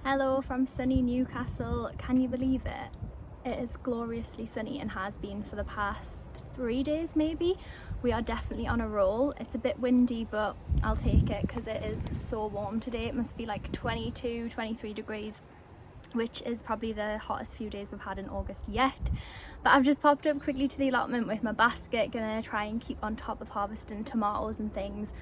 Hello from sunny Newcastle. Can you believe it? It is gloriously sunny and has been for the past 3 days maybe. We are definitely on a roll. It's a bit windy, but I'll take it because it is so warm today. It must be like 22, 23 degrees, which is probably the hottest few days we've had in August yet. But I've just popped up quickly to the allotment with my basket, gonna try and keep on top of harvesting tomatoes and things.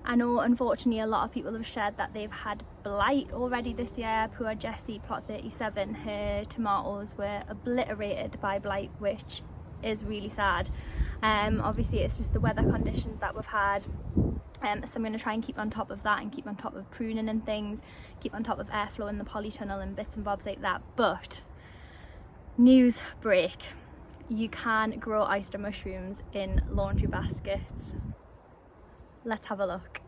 I know unfortunately a lot of people have shared that they've had blight already this year. Poor Jessie, plot 37, her tomatoes were obliterated by blight, which is really sad. Obviously it's just the weather conditions that we've had. So I'm going to try and keep on top of that and keep on top of pruning and things, keep on top of airflow in the polytunnel and bits and bobs like that. But news break, you can grow oyster mushrooms in laundry baskets. Let's have a look.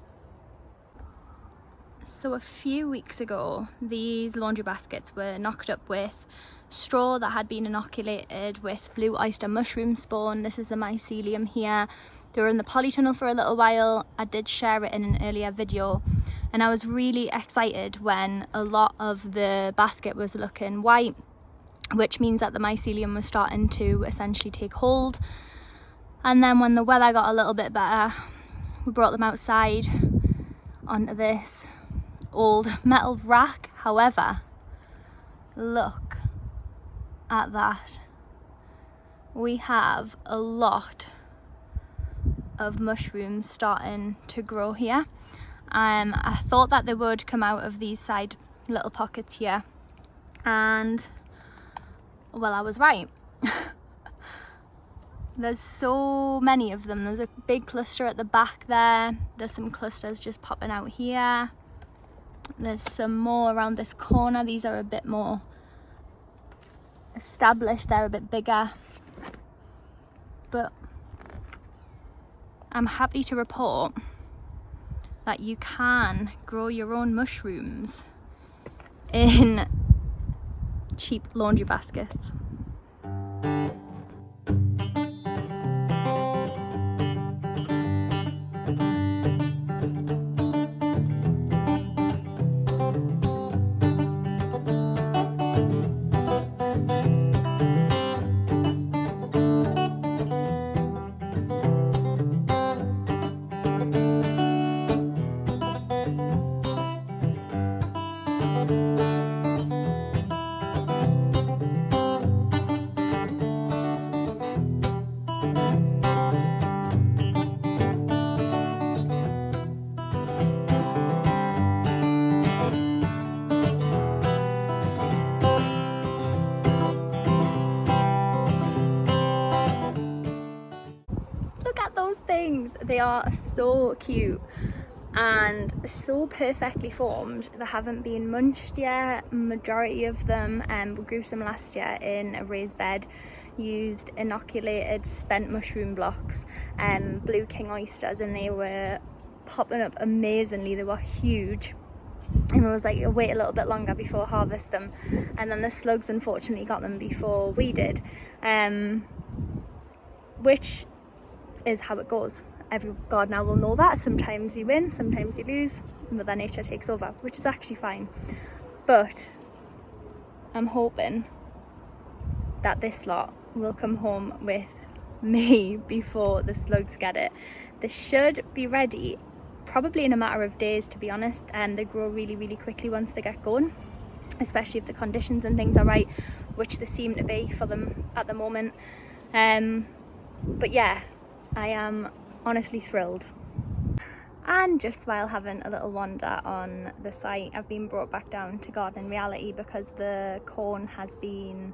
So a few weeks ago, these laundry baskets were knocked up with straw that had been inoculated with blue oyster mushroom spawn. This is the mycelium here. They were in the polytunnel for a little while. I did share it in an earlier video, and I was really excited when a lot of the basket was looking white, which means that the mycelium was starting to essentially take hold. And then when the weather got a little bit better, we brought them outside onto this old metal rack. However, look at that. We have a lot of mushrooms starting to grow here. I thought that they would come out of these side little pockets here, and well, I was right. There's so many of them. There's a big cluster at the back there. There's some clusters just popping out here. There's some more around this corner. These are a bit more established. They're a bit bigger. But I'm happy to report that you can grow your own mushrooms in cheap laundry baskets. Look at those things. They are so cute and so perfectly formed. They haven't been munched yet. Majority of them we grew some last year in a raised bed, used inoculated spent mushroom blocks, blue king oysters, and they were popping up amazingly. They were huge, and it was like, wait a little bit longer before harvest them, and then the slugs unfortunately got them before we did, which is how it goes. Every gardener will know that. Sometimes you win, sometimes you lose, Mother Nature takes over, which is actually fine. But I'm hoping that this lot will come home with me before the slugs get it. They should be ready probably in a matter of days, to be honest, and they grow really, really quickly once they get going, especially if the conditions and things are right, which they seem to be for them at the moment. But yeah, I am honestly thrilled. And just while having a little wander on the site, I've been brought back down to gardening reality because the corn has been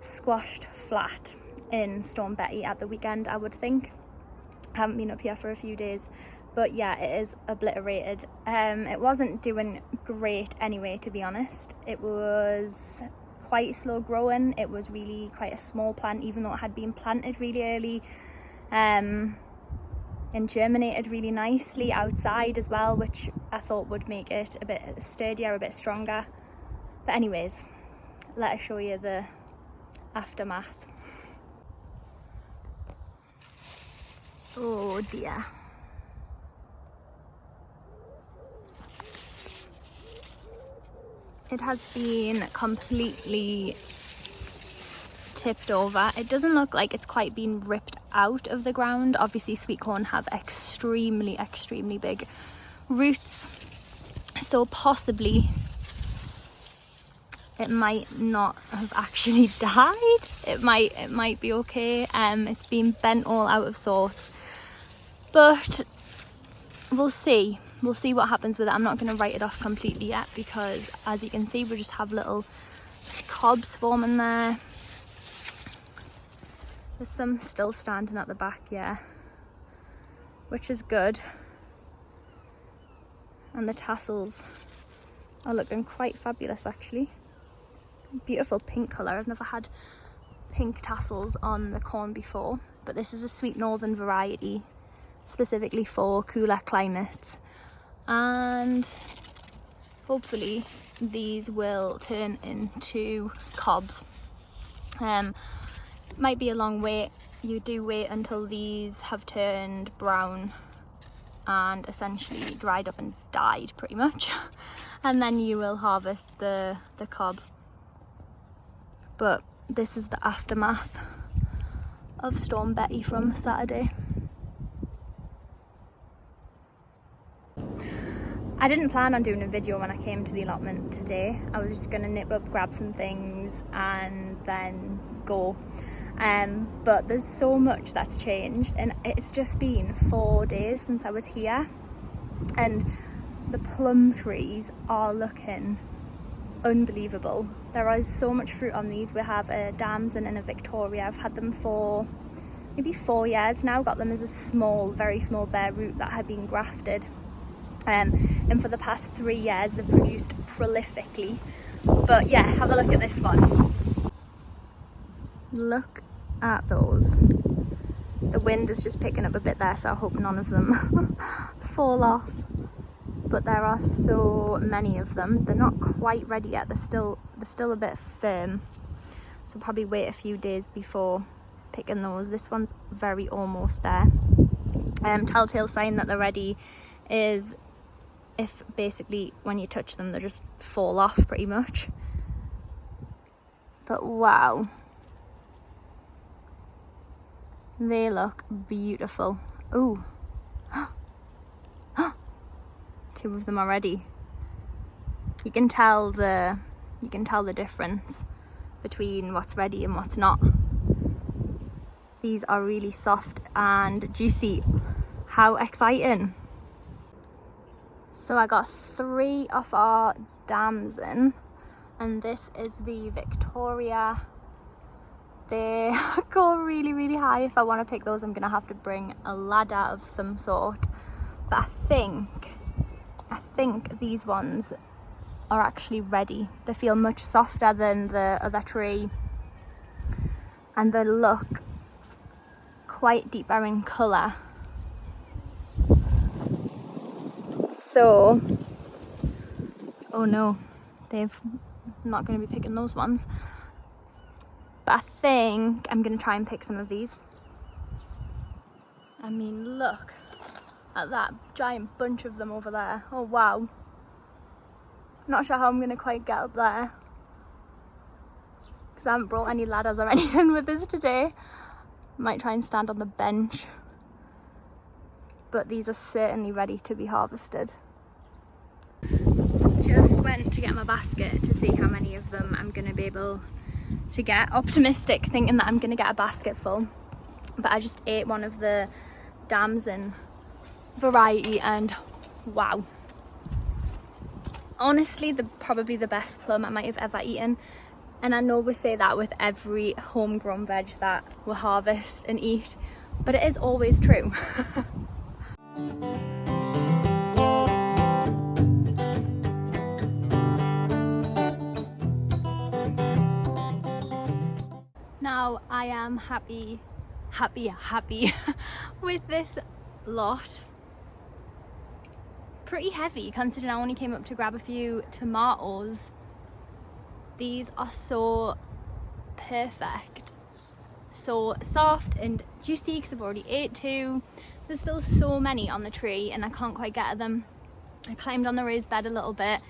squashed flat in Storm Betty at the weekend, I would think. I haven't been up here for a few days, but yeah, it is obliterated. It wasn't doing great anyway, to be honest. It was quite slow growing. It was really quite a small plant, even though it had been planted really early, and germinated really nicely outside as well, which I thought would make it a bit sturdier, a bit stronger. But anyways, let us show you the aftermath. Oh dear. It has been completely tipped over. It doesn't look like it's quite been ripped out of the ground. Obviously sweet corn have extremely big roots, so possibly it might not have actually died. It might be okay. It's been bent all out of sorts, but we'll see what happens with it. I'm not going to write it off completely yet, because as you can see we just have little cobs forming there. There's some still standing at the back, yeah, which is good. And the tassels are looking quite fabulous actually. Beautiful pink colour. I've never had pink tassels on the corn before, but this is a sweet northern variety specifically for cooler climates, and hopefully these will turn into cobs. Might be a long wait. You do wait until these have turned brown and essentially dried up and died pretty much, and then you will harvest the cob. But this is the aftermath of Storm Betty from Saturday. I didn't plan on doing a video when I came to the allotment today. I was just gonna nip up, grab some things and then go. But there's so much that's changed, and it's just been 4 days since I was here, and the plum trees are looking unbelievable. There is so much fruit on these. We have a damson and a Victoria. I've had them for maybe 4 years now. Got them as a small, very small bare root that had been grafted, and for the past 3 years they've produced prolifically. But yeah, have a look at this one. Look at those. The wind is just picking up a bit there, so I hope none of them fall off. But there are so many of them. They're not quite ready yet. They're still a bit firm, so probably wait a few days before picking those. This one's very almost there. Telltale sign that they're ready is if basically when you touch them they just fall off pretty much. But wow, they look beautiful. Ooh. 2 of them already. You can tell the difference between what's ready and what's not. These are really soft and juicy. How exciting. So I got 3 of our damson, and this is the Victoria. They go really high. If I want to pick those I'm gonna have to bring a ladder of some sort, but I think these ones are actually ready. They feel much softer than the other tree, and they look quite deeper in colour. So, oh no, I'm not going to be picking those ones. But I think I'm going to try and pick some of these. I mean, look at that giant bunch of them over there. Oh wow. Not sure how I'm going to quite get up there, because I haven't brought any ladders or anything with us today. Might try and stand on the bench. But these are certainly ready to be harvested. Just went to get my basket to see how many of them I'm going to be able to get. Optimistic, thinking that I'm going to get a basket full. But I just ate one of the damson variety and wow. Honestly, probably the best plum I might have ever eaten. And I know we say that with every homegrown veg that we harvest and eat, but it is always true. Now I am happy with this lot. Pretty heavy considering I only came up to grab a few tomatoes. These are so perfect, so soft and juicy because I've already ate 2. There's still so many on the tree and I can't quite get at them. I climbed on the raised bed a little bit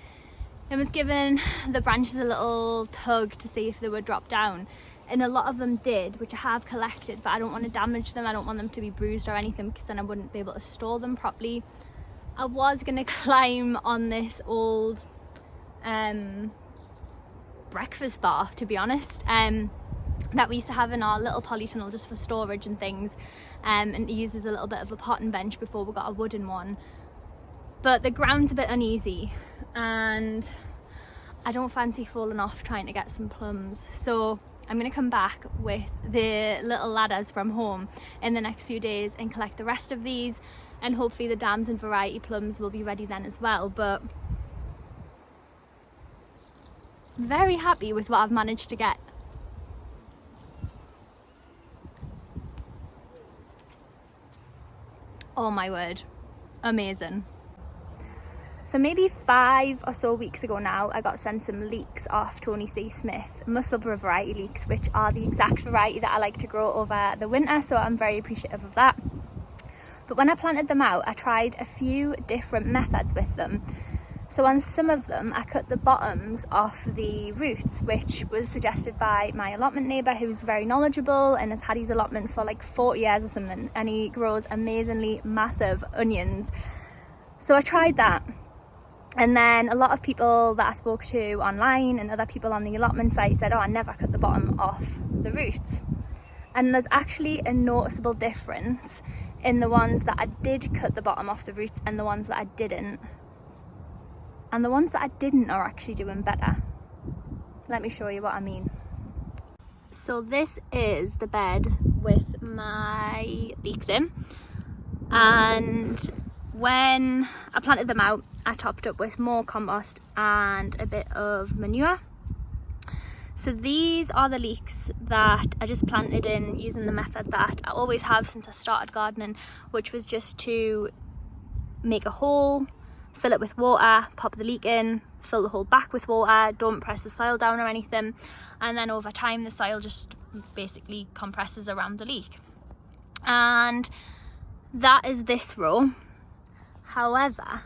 I was giving the branches a little tug to see if they would drop down, and a lot of them did, which I have collected, but I don't want to damage them. I don't want them to be bruised or anything, because then I wouldn't be able to store them properly. I was going to climb on this old breakfast bar, to be honest, that we used to have in our little polytunnel just for storage and things, and it uses a little bit of a potting bench before we got a wooden one. But the ground's a bit uneasy and I don't fancy falling off trying to get some plums, so I'm going to come back with the little ladders from home in the next few days and collect the rest of these, and hopefully the dams and variety plums will be ready then as well. But very happy with what I've managed to get. Oh my word, amazing. So maybe 5 or so weeks ago now, I got sent some leeks off Tony C. Smith, Musselburgh variety leeks, which are the exact variety that I like to grow over the winter, so I'm very appreciative of that. But when I planted them out, I tried a few different methods with them. So on some of them, I cut the bottoms off the roots, which was suggested by my allotment neighbour, who's very knowledgeable and has had his allotment for like 40 years or something, and he grows amazingly massive onions. So I tried that. And then a lot of people that I spoke to online and other people on the allotment site said, oh, I never cut the bottom off the roots. And there's actually a noticeable difference in the ones that I did cut the bottom off the roots and the ones that I didn't. And the ones that I didn't are actually doing better. Let me show you what I mean. So this is the bed with my leeks in. And when I planted them out, I topped up with more compost and a bit of manure. So these are the leeks that I just planted in using the method that I always have since I started gardening, which was just to make a hole, fill it with water, pop the leek in, fill the hole back with water, don't press the soil down or anything, and then over time the soil just basically compresses around the leek. And that is this row. However,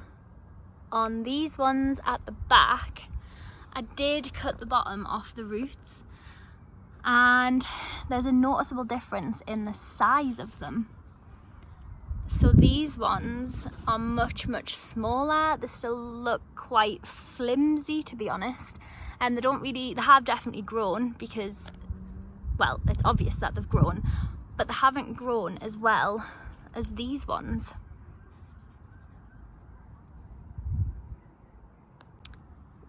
on these ones at the back, I did cut the bottom off the roots, and there's a noticeable difference in the size of them. So these ones are much smaller. They still look quite flimsy, to be honest, and they have definitely grown, because, well, it's obvious that they've grown, but they haven't grown as well as these ones.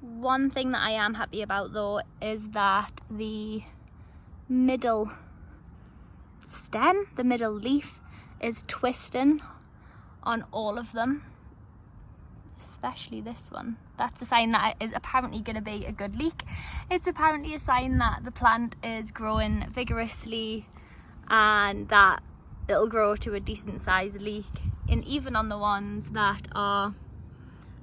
One thing that I am happy about though is that the middle stem, the middle leaf, is twisting on all of them, especially this one. That's a sign that it is apparently going to be a good leek. It's apparently a sign that the plant is growing vigorously and that it'll grow to a decent sized leek. And even on the ones that are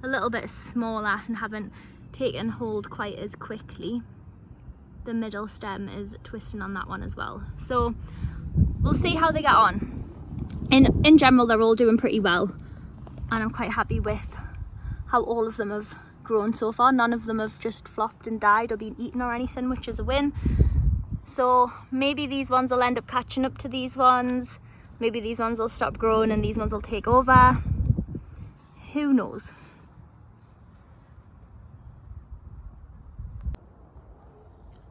a little bit smaller and haven't taken hold quite as quickly, the middle stem is twisting on that one as well. So we'll see how they get on. In general, they're all doing pretty well, and I'm quite happy with how all of them have grown so far. None of them have just flopped and died or been eaten or anything, which is a win. So maybe these ones will end up catching up to these ones, maybe these ones will stop growing and these ones will take over, who knows.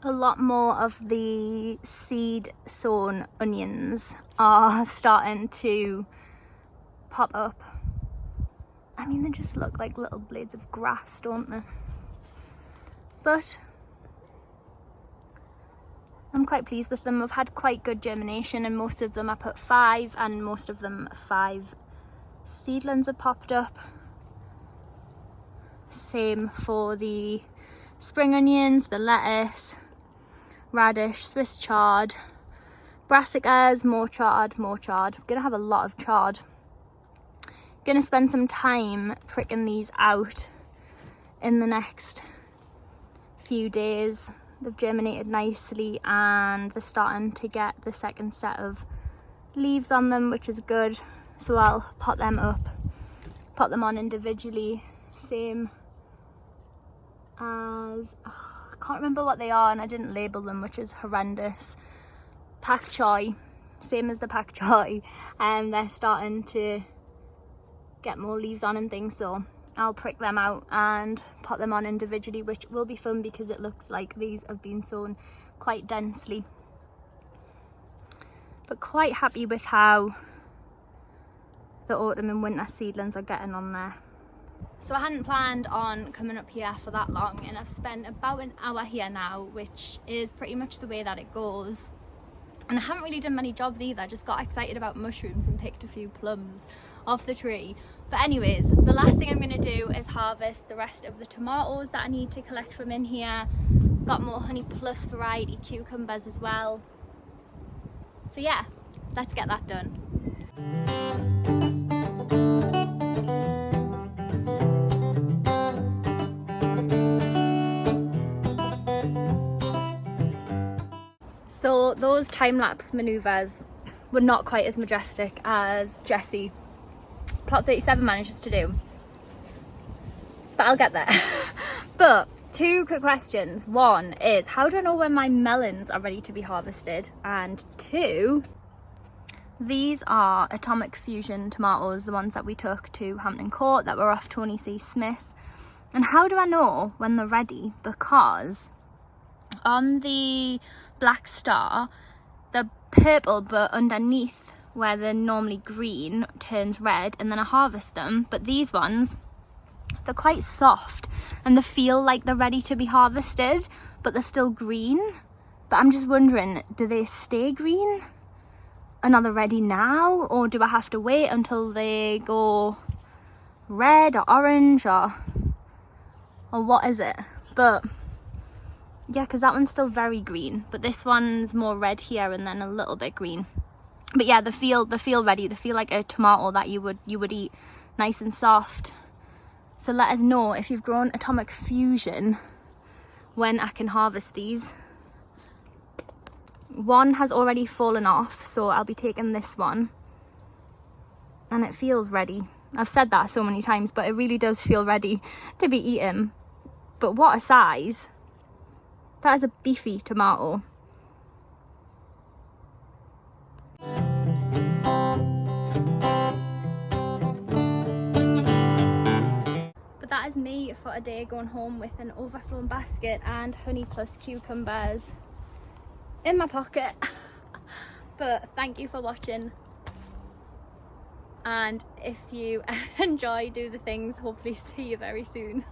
A lot more of the seed sown onions are starting to pop up. I mean, they just look like little blades of grass, don't they? But I'm quite pleased with them. I've had quite good germination, and most of them I put 5, and most of them 5 seedlings have popped up. Same for the spring onions, the lettuce, radish, Swiss chard, brassicas, more chard. I'm gonna have a lot of chard. Gonna spend some time pricking these out in the next few days. They've germinated nicely and they're starting to get the second set of leaves on them, which is good. So I'll pot them up, pot them on individually. Same as, I can't remember what they are and I didn't label them, which is horrendous. Pak choi, same as the pak choi, and they're starting to get more leaves on and things, so I'll prick them out and pot them on individually, which will be fun because it looks like these have been sown quite densely. But quite happy with how the autumn and winter seedlings are getting on there. So I hadn't planned on coming up here for that long, and I've spent about an hour here now, which is pretty much the way that it goes. And I haven't really done many jobs either, I just got excited about mushrooms and picked a few plums off the tree. But anyways, the last thing I'm going to do is harvest the rest of the tomatoes that I need to collect from in here. Got more Honey Plus variety cucumbers as well. So yeah, let's get that done. So those time-lapse manoeuvres were not quite as majestic as Jessie Plot 37 manages to do, but I'll get there. But two quick questions. One is, how do I know when my melons are ready to be harvested? And two, these are Atomic Fusion tomatoes, the ones that we took to Hampton Court that were off Tony C. Smith. And how do I know when they're ready? Because on the Black Star, the purple but underneath where they're normally green turns red, and then I harvest them. But these ones, they're quite soft and they feel like they're ready to be harvested, but they're still green. But I'm just wondering, do they stay green and are they ready now, or do I have to wait until they go red or orange, or what is it? But yeah, because that one's still very green, but this one's more red here and then a little bit green. But yeah, they feel ready. They feel like a tomato that you would eat, nice and soft. So let us know if you've grown Atomic Fusion when I can harvest these. One has already fallen off, so I'll be taking this one, and it feels ready. I've said that so many times, but it really does feel ready to be eaten. But what a size! That is a beefy tomato. But that is me for a day, going home with an overflowing basket and Honey Plus cucumbers in my pocket. But thank you for watching, and if you enjoy, do the things, hopefully see you very soon.